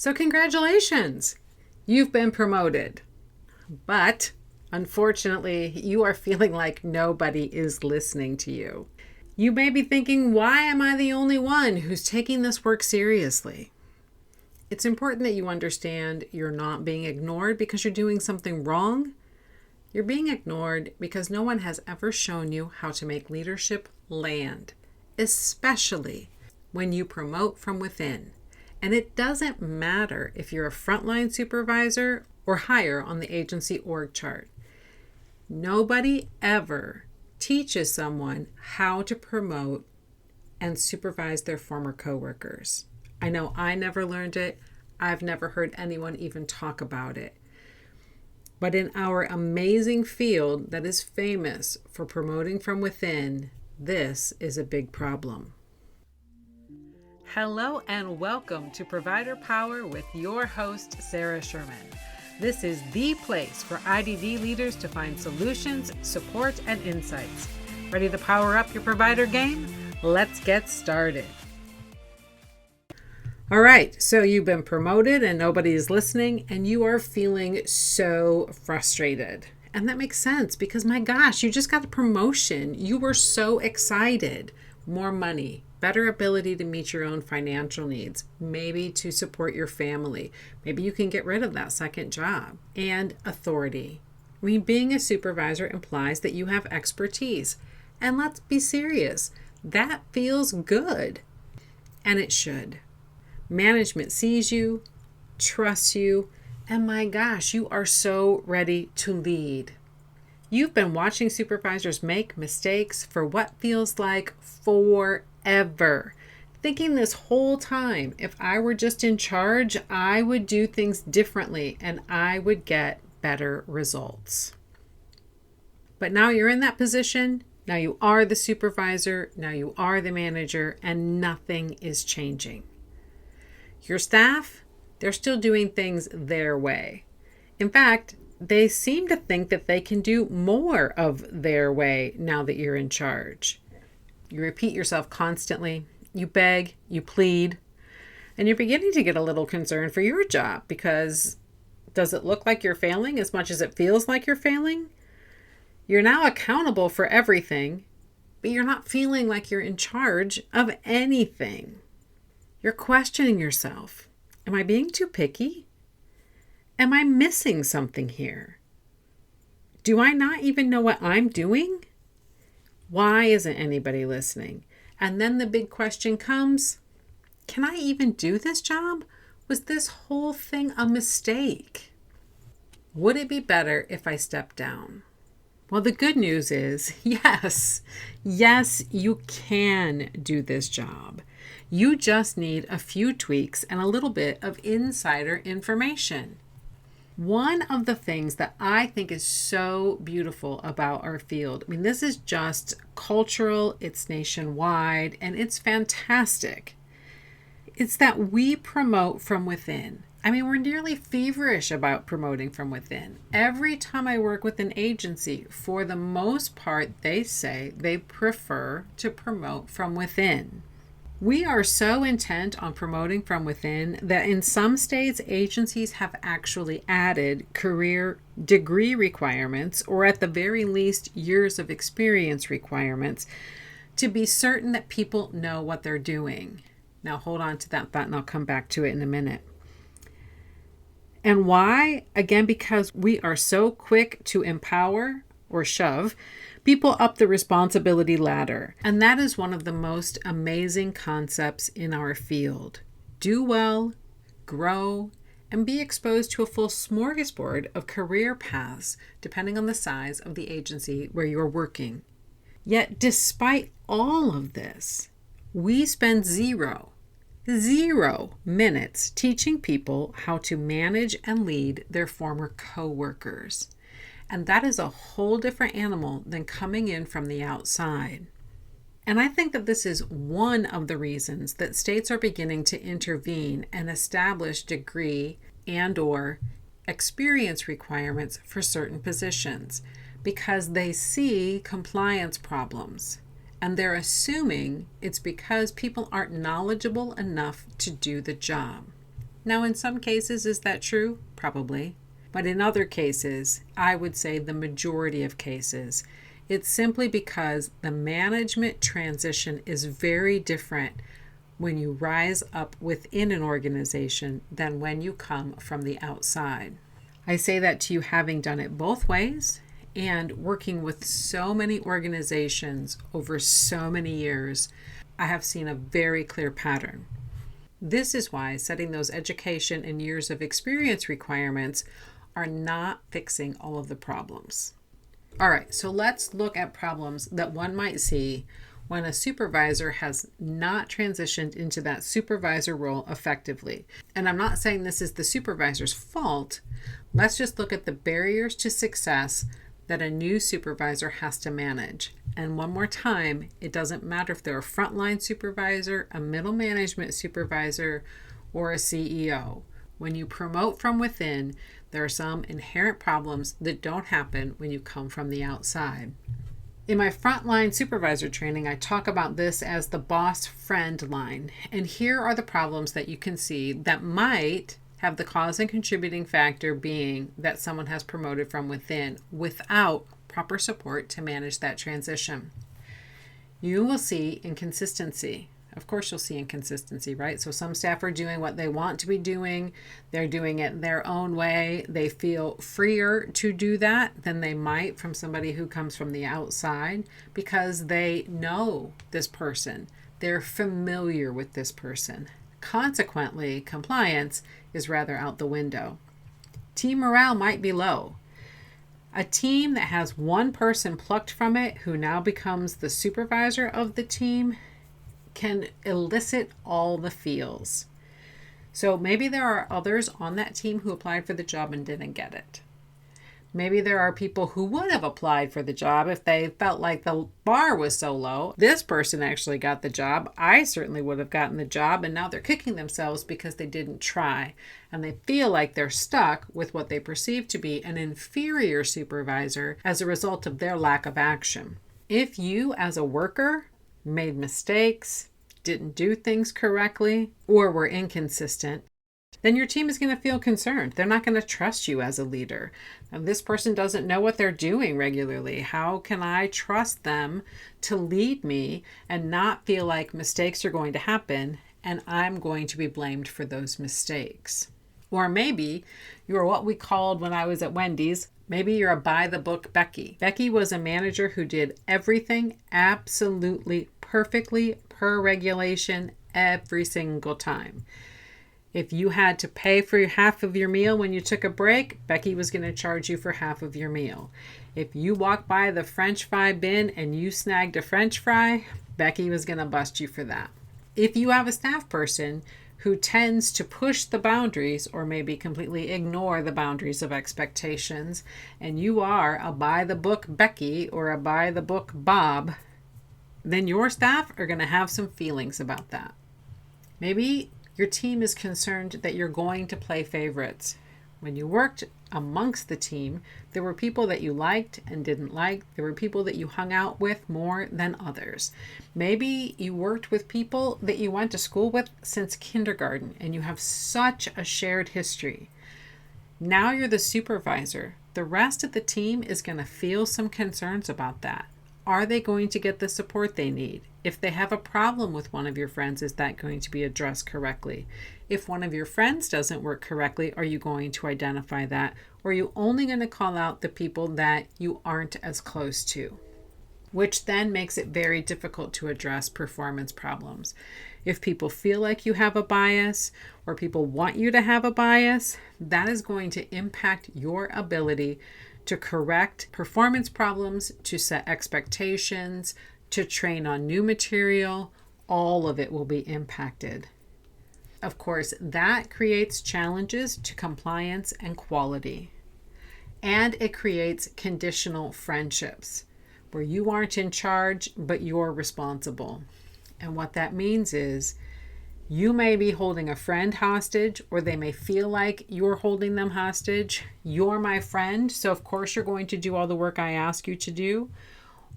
So congratulations, you've been promoted. But unfortunately, you are feeling like nobody is listening to you. You may be thinking, why am I the only one who's taking this work seriously? It's important that you understand you're not being ignored because you're doing something wrong. You're being ignored because no one has ever shown you how to make leadership land, especially when you promote from within. And it doesn't matter if you're a frontline supervisor or higher on the agency org chart. Nobody ever teaches someone how to promote and supervise their former coworkers. I know I never learned it. I've never heard anyone even talk about it. But in our amazing field that is famous for promoting from within, this is a big problem. Hello and welcome to Provider Power with your host, Sarah Sherman. This is the place for IDD leaders to find solutions, support, and insights. Ready to power up your provider game? Let's get started. All right, so you've been promoted and nobody is listening and you are feeling so frustrated. And that makes sense because my gosh, you just got a promotion. You were so excited. More money, better ability to meet your own financial needs, maybe to support your family. Maybe you can get rid of that second job. And authority. I mean, being a supervisor implies that you have expertise. And let's be serious, that feels good. And it should. Management sees you, trusts you, and my gosh, you are so ready to lead. You've been watching supervisors make mistakes for what feels like forever. Thinking this whole time, if I were just in charge, I would do things differently and I would get better results. But now you're in that position. Now you are the supervisor. Now you are the manager, and nothing is changing. Your staff, they're still doing things their way. In fact, they seem to think that they can do more of their way now that you're in charge. You repeat yourself constantly, you beg, you plead, and you're beginning to get a little concerned for your job because does it look like you're failing as much as it feels like you're failing? You're now accountable for everything, but you're not feeling like you're in charge of anything. You're questioning yourself. Am I being too picky? Am I missing something here? Do I not even know what I'm doing? Why isn't anybody listening? And then the big question comes, can I even do this job? Was this whole thing a mistake? Would it be better if I stepped down? Well, the good news is, yes, you can do this job. You just need a few tweaks and a little bit of insider information. One of the things that I think is so beautiful about our field, I mean, this is just cultural, it's nationwide, and it's fantastic. It's that we promote from within. I mean, we're nearly feverish about promoting from within. Every time I work with an agency, for the most part, they say they prefer to promote from within. We are so intent on promoting from within that in some states, agencies have actually added career degree requirements, or at the very least, years of experience requirements, to be certain that people know what they're doing. Now, hold on to that thought and I'll come back to it in a minute. And why? Again, because we are so quick to empower or shove people up the responsibility ladder. And that is one of the most amazing concepts in our field. Do well, grow, and be exposed to a full smorgasbord of career paths, depending on the size of the agency where you're working. Yet, despite all of this, we spend zero minutes teaching people how to manage and lead their former coworkers. And that is a whole different animal than coming in from the outside. And I think that this is one of the reasons that states are beginning to intervene and establish degree and/or experience requirements for certain positions because they see compliance problems. And they're assuming it's because people aren't knowledgeable enough to do the job. Now, in some cases, is that true? Probably. But in other cases, I would say the majority of cases, it's simply because the management transition is very different when you rise up within an organization than when you come from the outside. I say that to you having done it both ways and working with so many organizations over so many years. I have seen a very clear pattern. This is why setting those education and years of experience requirements are not fixing all of the problems. All right, so let's look at problems that one might see when a supervisor has not transitioned into that supervisor role effectively. And I'm not saying this is the supervisor's fault. Let's just look at the barriers to success that a new supervisor has to manage. And one more time, it doesn't matter if they're a frontline supervisor, a middle management supervisor, or a CEO. When you promote from within, there are some inherent problems that don't happen when you come from the outside. In my frontline supervisor training, I talk about this as the boss friend line. And here are the problems that you can see that might have the cause and contributing factor being that someone has promoted from within without proper support to manage that transition. You will see inconsistency. Of course, you'll see inconsistency, right? So some staff are doing what they want to be doing. They're doing it their own way. They feel freer to do that than they might from somebody who comes from the outside because they know this person. They're familiar with this person. Consequently, compliance is rather out the window. Team morale might be low. A team that has one person plucked from it who now becomes the supervisor of the team can elicit all the feels. So maybe there are others on that team who applied for the job and didn't get it. Maybe there are people who would have applied for the job if they felt like the bar was so low. This person actually got the job. I certainly would have gotten the job, and now they're kicking themselves because they didn't try. And they feel like they're stuck with what they perceive to be an inferior supervisor as a result of their lack of action. If you, as a worker, made mistakes, didn't do things correctly, or were inconsistent, then your team is going to feel concerned. They're not going to trust you as a leader. Now, this person doesn't know what they're doing regularly. How can I trust them to lead me and not feel like mistakes are going to happen and I'm going to be blamed for those mistakes? Or maybe you're what we called when I was at Wendy's, maybe you're a by-the-book Becky. Becky was a manager who did everything absolutely perfectly per regulation every single time. If you had to pay for half of your meal when you took a break, Becky was going to charge you for half of your meal. If you walked by the French fry bin and you snagged a French fry, Becky was going to bust you for that. If you have a staff person who tends to push the boundaries or maybe completely ignore the boundaries of expectations, and you are a by-the-book Becky or a by-the-book Bob, then your staff are going to have some feelings about that. Maybe your team is concerned that you're going to play favorites. When you worked amongst the team, there were people that you liked and didn't like. There were people that you hung out with more than others. Maybe you worked with people that you went to school with since kindergarten and you have such a shared history. Now you're the supervisor. The rest of the team is going to feel some concerns about that. Are they going to get the support they need? If they have a problem with one of your friends, is that going to be addressed correctly? If one of your friends doesn't work correctly, are you going to identify that? Or are you only going to call out the people that you aren't as close to? Which then makes it very difficult to address performance problems. If people feel like you have a bias or people want you to have a bias, that is going to impact your ability to correct performance problems, to set expectations, to train on new material. All of it will be impacted. Of course, that creates challenges to compliance and quality. And it creates conditional friendships where you aren't in charge, but you're responsible. And what that means is you may be holding a friend hostage, or they may feel like you're holding them hostage. You're my friend, so of course you're going to do all the work I ask you to do.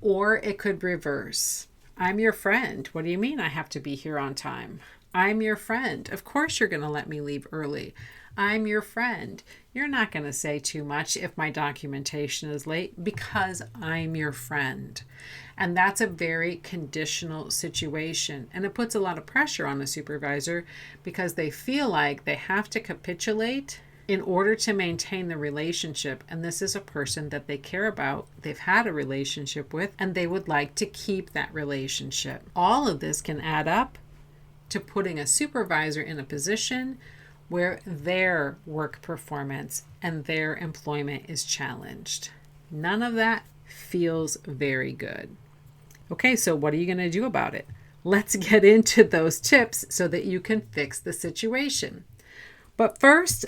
Or it could reverse. I'm your friend. What do you mean I have to be here on time? I'm your friend. Of course you're going to let me leave early. I'm your friend. You're not going to say too much if my documentation is late because I'm your friend. And that's a very conditional situation. And it puts a lot of pressure on the supervisor because they feel like they have to capitulate in order to maintain the relationship. And this is a person that they care about, they've had a relationship with, and they would like to keep that relationship. All of this can add up to putting a supervisor in a position where their work performance and their employment is challenged. None of that feels very good. Okay, so what are you going to do about it? Let's get into those tips so that you can fix the situation. But first,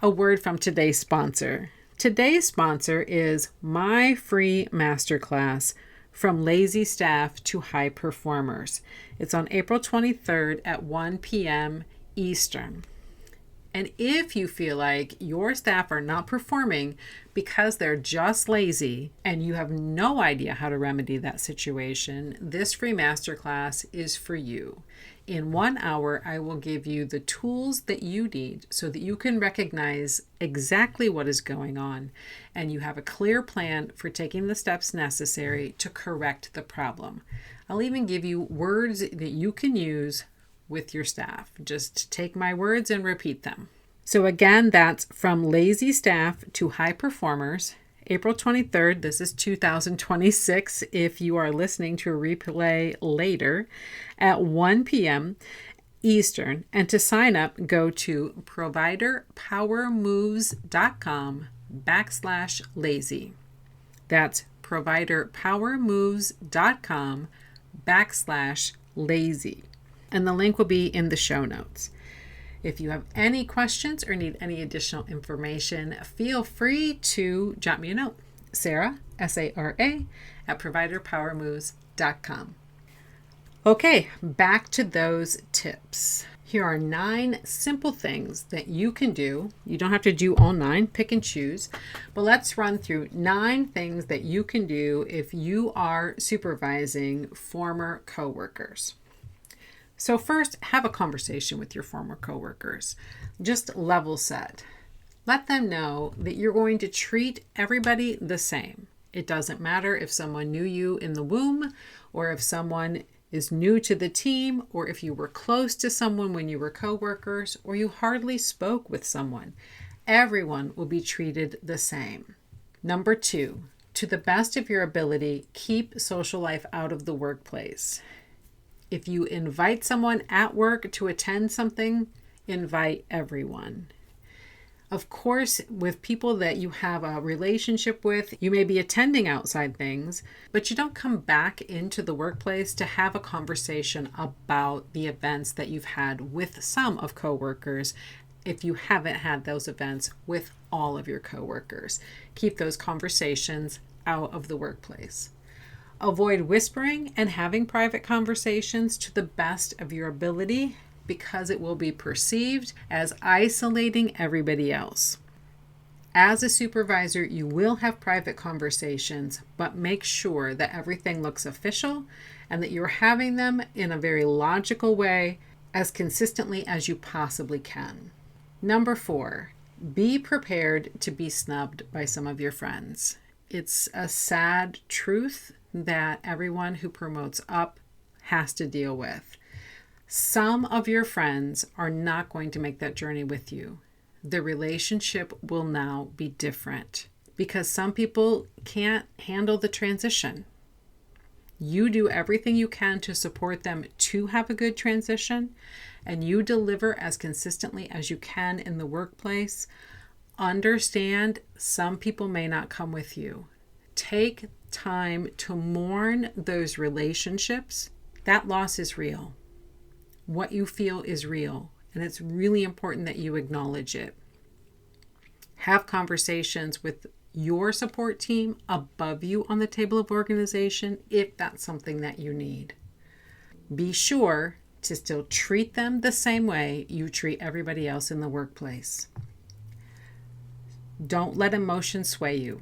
a word from today's sponsor. Today's sponsor is my free masterclass, From Lazy Staff to High Performers. It's on April 23rd at 1 p.m. Eastern. And if you feel like your staff are not performing because they're just lazy and you have no idea how to remedy that situation, this free masterclass is for you. In 1 hour, I will give you the tools that you need so that you can recognize exactly what is going on and you have a clear plan for taking the steps necessary to correct the problem. I'll even give you words that you can use with your staff. Just take my words and repeat them. So again, that's From Lazy Staff to High Performers, April 23rd. This is 2026 if you are listening to a replay later at 1 p.m. Eastern. And to sign up, go to providerpowermoves.com/lazy. That's providerpowermoves.com/lazy. And the link will be in the show notes. If you have any questions or need any additional information, feel free to drop me a note. Sarah, S-A-R-A, at providerpowermoves.com. Okay, back to those tips. Here are 9 simple things that you can do. You don't have to do all 9, pick and choose. But let's run through 9 things that you can do if you are supervising former coworkers. So first, have a conversation with your former coworkers. Just level set. Let them know that you're going to treat everybody the same. It doesn't matter if someone knew you in the womb, or if someone is new to the team, or if you were close to someone when you were coworkers, or you hardly spoke with someone. Everyone will be treated the same. Number 2, to the best of your ability, keep social life out of the workplace. If you invite someone at work to attend something, invite everyone. Of course, with people that you have a relationship with, you may be attending outside things, but you don't come back into the workplace to have a conversation about the events that you've had with some of coworkers if you haven't had those events with all of your coworkers. Keep those conversations out of the workplace. Avoid whispering and having private conversations to the best of your ability because it will be perceived as isolating everybody else. As a supervisor, you will have private conversations, but make sure that everything looks official and that you're having them in a very logical way as consistently as you possibly can. Number 4, be prepared to be snubbed by some of your friends. It's a sad truth that everyone who promotes up has to deal with. Some of your friends are not going to make that journey with you. The relationship will now be different because some people can't handle the transition. You do everything you can to support them to have a good transition, and you deliver as consistently as you can in the workplace. Understand some people may not come with you. Take time to mourn those relationships. That loss is real. What you feel is real, and it's really important that you acknowledge it. Have conversations with your support team above you on the table of organization if that's something that you need. Be sure to still treat them the same way you treat everybody else in the workplace. Don't let emotions sway you.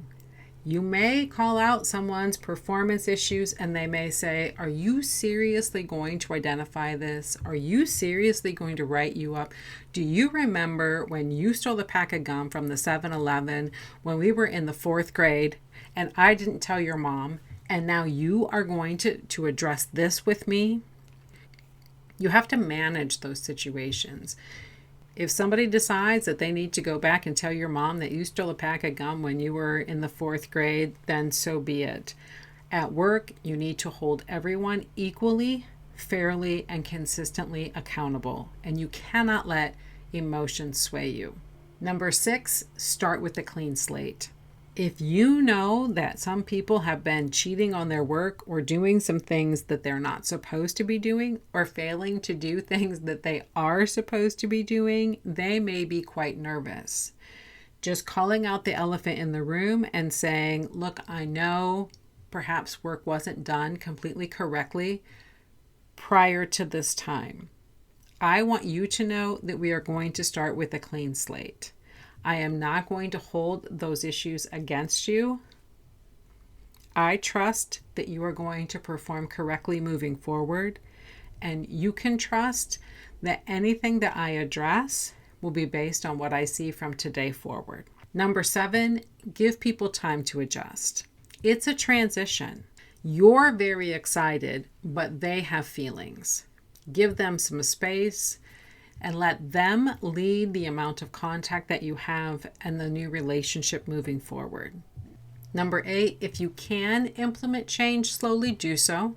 You may call out someone's performance issues and they may say, are you seriously going to identify this? Are you seriously going to write you up? Do you remember when you stole a pack of gum from the 7-Eleven when we were in the 4th grade and I didn't tell your mom, and now you are going to address this with me? You have to manage those situations. If somebody decides that they need to go back and tell your mom that you stole a pack of gum when you were in the 4th grade, then so be it. At work, you need to hold everyone equally, fairly, and consistently accountable, and you cannot let emotions sway you. Number 6, start with a clean slate. If you know that some people have been cheating on their work or doing some things that they're not supposed to be doing or failing to do things that they are supposed to be doing, they may be quite nervous. Just calling out the elephant in the room and saying, look, I know perhaps work wasn't done completely correctly prior to this time. I want you to know that we are going to start with a clean slate. I am not going to hold those issues against you. I trust that you are going to perform correctly moving forward, and you can trust that anything that I address will be based on what I see from today forward. Number 7, give people time to adjust. It's a transition. You're very excited, but they have feelings. Give them some space and let them lead the amount of contact that you have and the new relationship moving forward. Number 8, if you can implement change slowly, do so.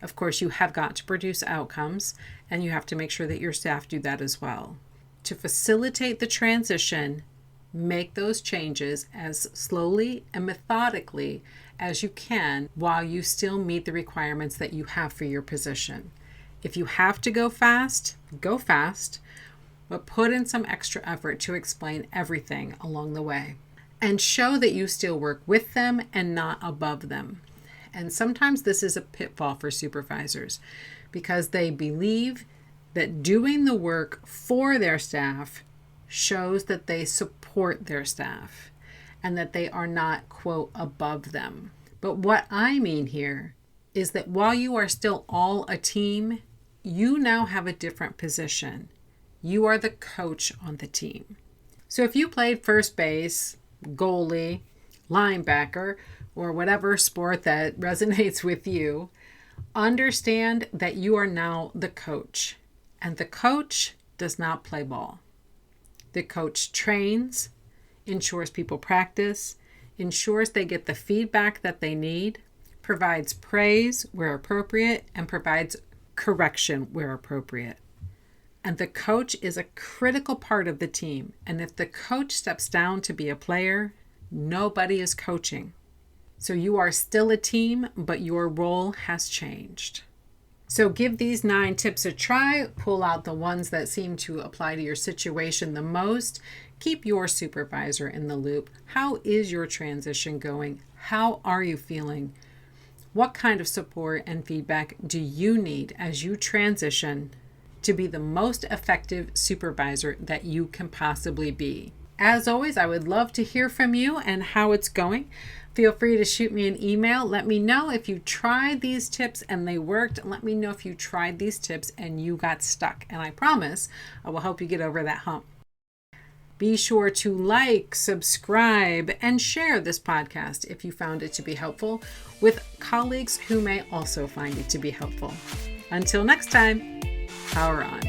Of course, you have got to produce outcomes, and you have to make sure that your staff do that as well. To facilitate the transition, make those changes as slowly and methodically as you can while you still meet the requirements that you have for your position. If you have to go fast, but put in some extra effort to explain everything along the way. And show that you still work with them and not above them. And sometimes this is a pitfall for supervisors because they believe that doing the work for their staff shows that they support their staff and that they are not, quote, above them. But what I mean here is that while you are still all a team, you now have a different position. You are the coach on the team. So if you played first base, goalie, linebacker, or whatever sport that resonates with you, understand that you are now the coach. And the coach does not play ball. The coach trains, ensures people practice, ensures they get the feedback that they need, provides praise where appropriate, and provides correction where appropriate. And the coach is a critical part of the team. And if the coach steps down to be a player, nobody is coaching. So you are still a team, but your role has changed. So give these 9 tips a try. Pull out the ones that seem to apply to your situation the most. Keep your supervisor in the loop. How is your transition going? How are you feeling? What kind of support and feedback do you need as you transition to be the most effective supervisor that you can possibly be? As always, I would love to hear from you and how it's going. Feel free to shoot me an email. Let me know if you tried these tips and they worked. Let me know if you tried these tips and you got stuck. And I promise I will help you get over that hump. Be sure to like, subscribe, and share this podcast if you found it to be helpful with colleagues who may also find it to be helpful. Until next time, power on.